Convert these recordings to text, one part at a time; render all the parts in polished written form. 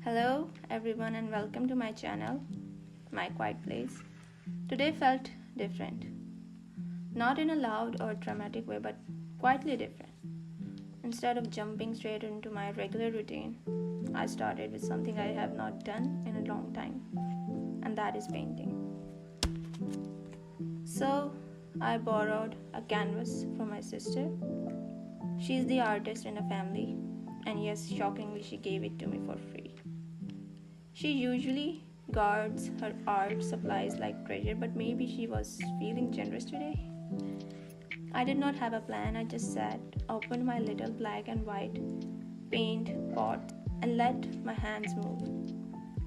Hello, everyone, and welcome to my channel, My Quiet Place. Today felt different. Not in a loud or dramatic way, but quietly different. Instead of jumping straight into my regular routine, I started with something I have not done in a long time, and that is painting. So, I borrowed a canvas from my sister. She's the artist in the family, and yes, shockingly, she gave it to me for free. She usually guards her art supplies like treasure, but maybe she was feeling generous today. I did not have a plan. I just sat, opened my little black and white paint pot, and let my hands move.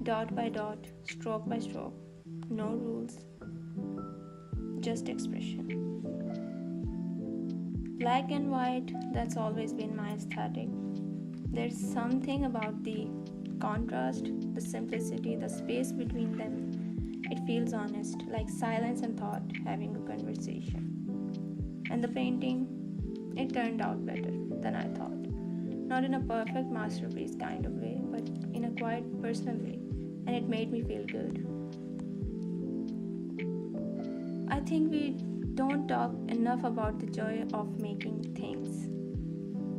Dot by dot, stroke by stroke. No rules, just expression. Black and white, that's always been my aesthetic. There's something about the contrast, the simplicity, the space between them. It feels honest, like silence and thought having a conversation. And the painting, it turned out better than I thought. Not in a perfect masterpiece kind of way, but in a quite personal way. And it made me feel good. I think we don't talk enough about the joy of making things.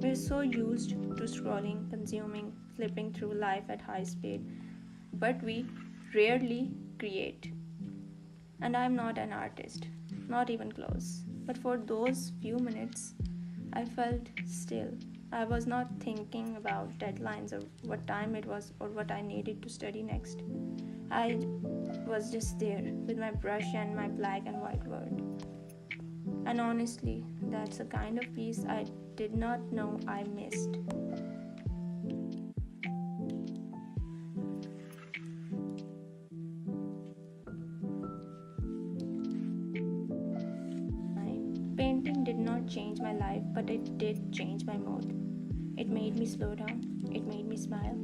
We're so used to scrolling, consuming, flipping through life at high speed, but we rarely create. And I'm not an artist, not even close. But for those few minutes, I felt still. I was not thinking about deadlines or what time it was or what I needed to study next. I was just there with my brush and my black and white world. And honestly, that's a kind of peace I did not know I missed. Painting did not change my life, but it did change my mood. It made me slow down, it made me smile,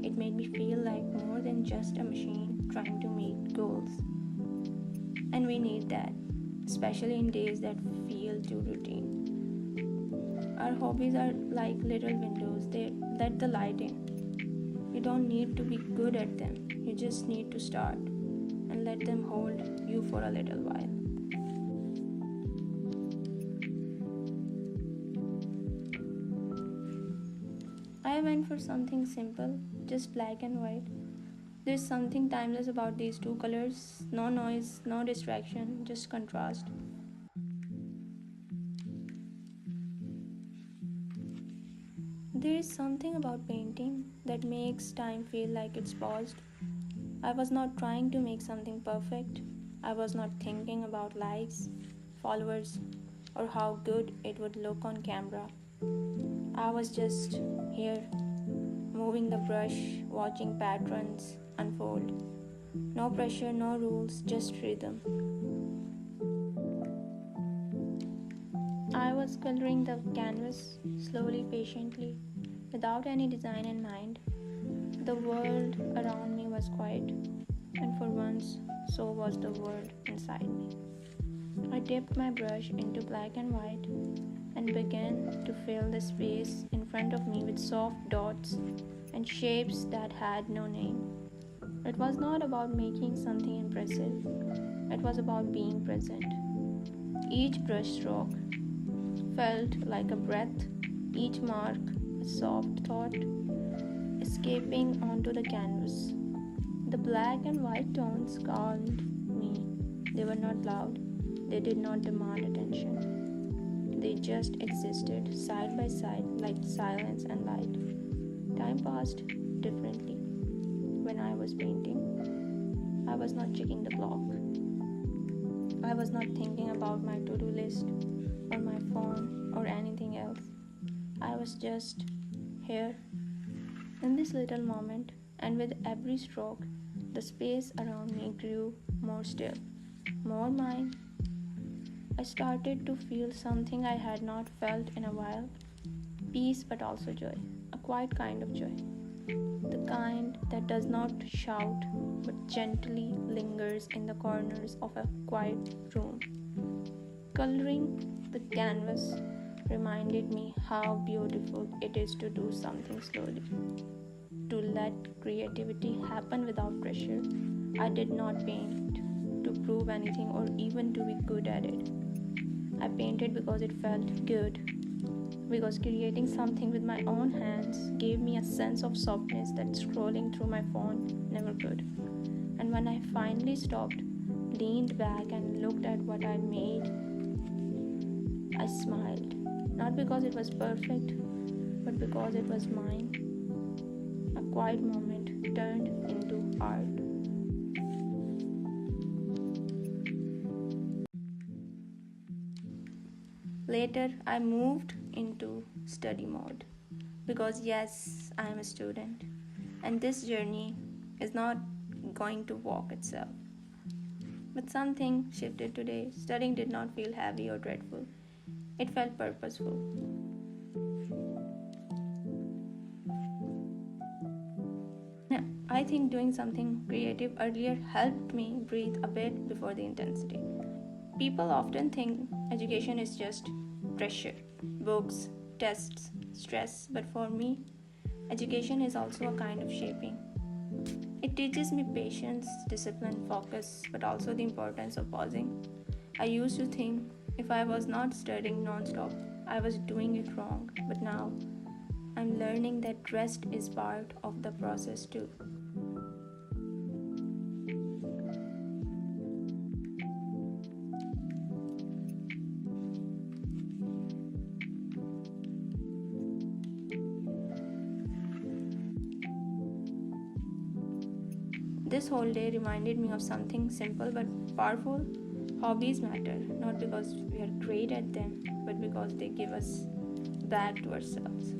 it made me feel like more than just a machine trying to meet goals. And we need that, especially in days that feel too routine. Our hobbies are like little windows, they let the light in. You don't need to be good at them, you just need to start and let them hold you for a little while. I went for something simple, just black and white. There's something timeless about these two colors. No noise, no distraction, just contrast. There is something about painting that makes time feel like it's paused. I was not trying to make something perfect. I was not thinking about likes, followers, or how good it would look on camera. I was just here, moving the brush, watching patterns unfold. No pressure, no rules, just rhythm. I was coloring the canvas slowly, patiently, without any design in mind. The world around me was quiet, and for once, so was the world inside me. I dipped my brush into black and white and began to fill the space in front of me with soft dots and shapes that had no name. It was not about making something impressive, it was about being present. Each brushstroke felt like a breath, each mark a soft thought escaping onto the canvas. The black and white tones calmed me. They were not loud, they did not demand attention. They just existed side by side like silence and light. Time passed differently. When I was painting, I was not checking the clock. I was not thinking about my to-do list or my phone or anything else. I was just here in this little moment, and with every stroke, the space around me grew more still, more mine. I started to feel something I had not felt in a while, peace but also joy, a quiet kind of joy. The kind that does not shout but gently lingers in the corners of a quiet room. Coloring the canvas reminded me how beautiful it is to do something slowly. to let creativity happen without pressure. I did not paint to prove anything or even to be good at it. I painted because it felt good, because creating something with my own hands gave me a sense of softness that scrolling through my phone never could. And when I finally stopped, leaned back, and looked at what I made, I smiled. Not because it was perfect, but because it was mine. A quiet moment turned into art. Later, I moved into study mode because, yes, I am a student, and this journey is not going to walk itself. But something shifted today. Studying did not feel heavy or dreadful, it felt purposeful. I think doing something creative earlier helped me breathe a bit before the intensity. People often think education is just pressure, books, tests, stress, but for me, education is also a kind of shaping. It teaches me patience, discipline, focus, but also the importance of pausing. I used to think if I was not studying non-stop, I was doing it wrong, but now I'm learning that rest is part of the process too. This whole day reminded me of something simple but powerful. Hobbies matter, not because we are great at them, but because they give us back to ourselves.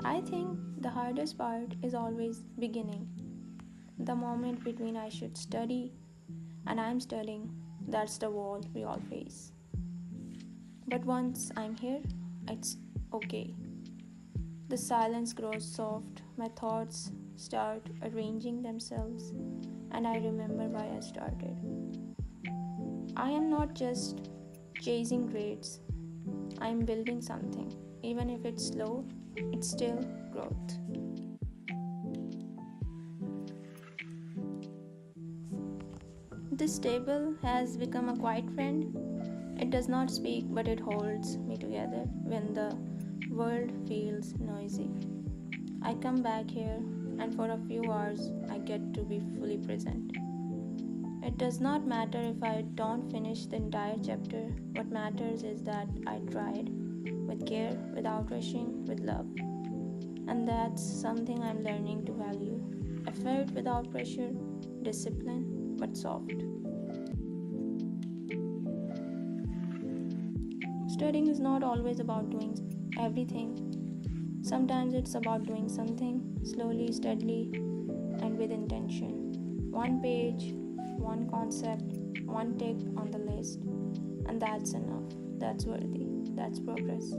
I think the hardest part is always beginning. The moment between I should study and I'm studying, that's the wall we all face. But once I'm here, it's okay. The silence grows soft, my thoughts start arranging themselves, and I remember why I started. I am not just chasing grades, I am building something. Even if it's slow, it's still growth. This table has become a quiet friend. It does not speak, but it holds me together when the world feels noisy. I come back here, and for a few hours, I get to be fully present. It does not matter if I don't finish the entire chapter. What matters is that I tried with care, without rushing, with love. And that's something I'm learning to value. Effort without pressure, discipline but soft. Studying is not always about doing everything. Sometimes it's about doing something slowly, steadily, and with intention. One page, one concept, one tick on the list, and that's enough. That's worthy. That's progress.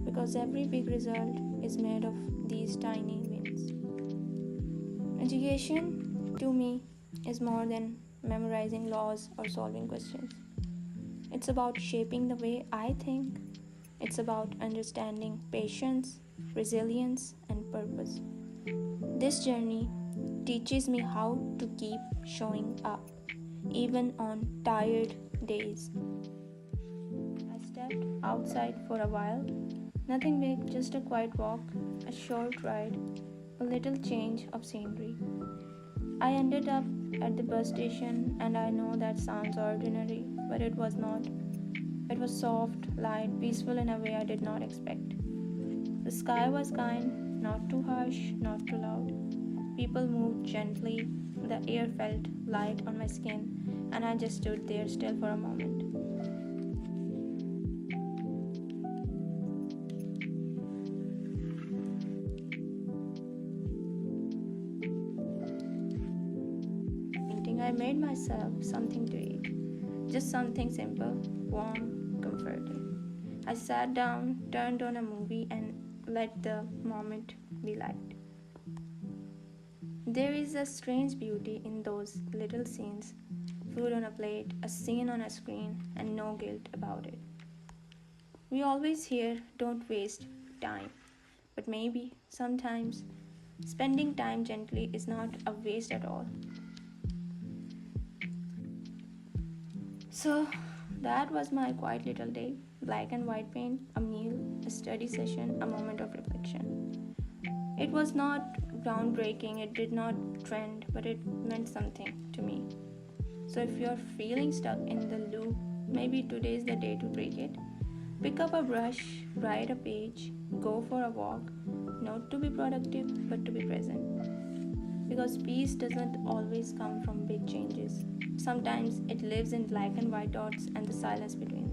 Because every big result is made of these tiny wins. Education, to me, is more than memorizing laws or solving questions. It's about shaping the way I think. It's about understanding patience, resilience, and purpose. This journey teaches me how to keep showing up, even on tired days. I stepped outside for a while. Nothing big, just a quiet walk, a short ride, a little change of scenery. I ended up at the bus station, and I know that sounds ordinary, but it was not. It was soft, light, peaceful in a way I did not expect. The sky was kind, not too harsh, not too loud. People moved gently, the air felt light on my skin, and I just stood there still for a moment. I made myself something to eat. Just something simple, warm, comforting. I sat down, turned on a movie, and let the moment be light. There is a strange beauty in those little scenes. food on a plate, a scene on a screen, and no guilt about it. We always hear don't waste time, but maybe sometimes spending time gently is not a waste at all. So, that was my quiet little day. Black and white paint, a meal, a study session, a moment of reflection. It was not groundbreaking, it did not trend, but it meant something to me. So, if you're feeling stuck in the loop, maybe today is the day to break it. Pick up a brush, write a page, go for a walk, not to be productive, but to be present. Because peace doesn't always come from big changes. Sometimes it lives in black and white dots and the silence between them.